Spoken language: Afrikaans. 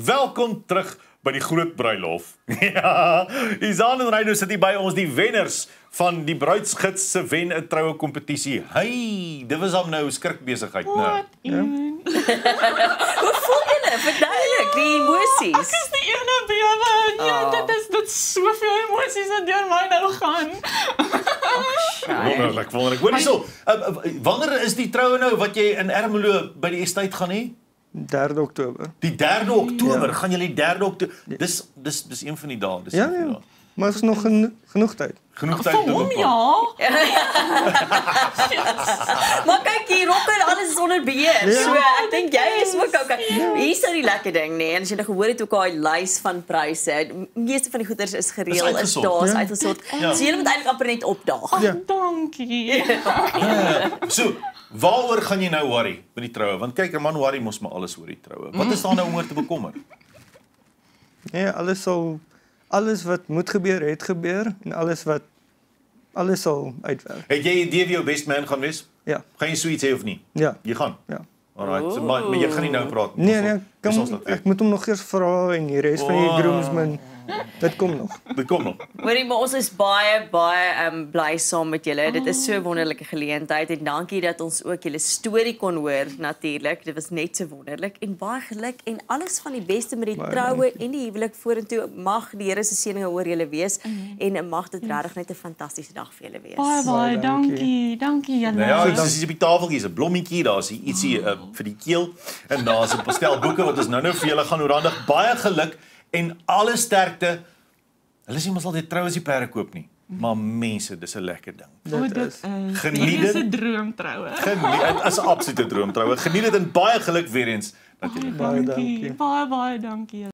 welkom terug by die groot bruilof. Ja, Izaan en Reyno sit hier by ons, die wenners van die bruidsgids se wen 'n troue kompetisie. Hey, dit was hom nou skrikbesigheid, nou. Hoe voel julle? Verduidelik die emosies. Ek is die ene bewe. Ja, dit is soveel emosies wat deur my nou gaan. Wonderlik. Hoor hierso, wanneer is die troue nou wat jy in Ermelo by die estate gaan hê? 3 Oktober. Die 3de Oktober, gaan julle die 3de Oktober. Dis een van die dae, dis Ja, ja. Maar is nog genoeg tyd. Genoeg tyd Vir hom ja. Maar kyk hier, rokke en alles is onder beheer. So ek dink jy is ook okay. Hier is die lekker ding, nee. En as jy nou gehoor het hoe daai lys van pryse, meeste van die goeders is gereël, is daar, is uitgesort. So jy moet eintlik amper net opdaag. Ja. Dankie. So, waaroor gaan jy nou worry met die troue? Want kyk, 'n man worry mos maar alles oor die troue. Wat is daar nou om oor te bekommer? Nee, alles wat moet gebeur, het gebeur en alles sal uitwerk. Het jy 'n idee wie jou best man gaan wees? Ja. Gaan jy so iets hê of nie? Ja. Jy gaan. Ja. Alright, so, maar jy gaan nie nou praat. Nee, ek moet hom nog eers vra en die res van die groomsmen. Dit kom nog. Dit kom nog. Hoorie, maar ons is baie bly saam met julle. Dit is so 'n wonderlike geleentheid en dankie dat ons ook julle storie kon hoor natuurlik. Dit was net so wonderlik en baie geluk en alles van die beste met die troue en die huwelik vorentoe. Mag die Here se seëninge oor julle wees en mag dit regtig net 'n fantastiese dag vir julle wees. Baie dankie. Dankie julle. Nou ja, dis op die tafeltjie, is 'n blommetjie, daar's ietsie vir die keel en daar's 'n pastelboeke wat ons nou vir julle gaan oorhandig. Baie geluk en alle sterkte. Hulle sê mos altyd trou as jy perde koop nie. Maar mense, dis 'n lekker ding. Dit is Geniet dit. Dis 'n droomtroue. Geniet, as 'n absolute droomtroue. Geniet dit en baie geluk weer eens. Baie dankie. Baie dankie.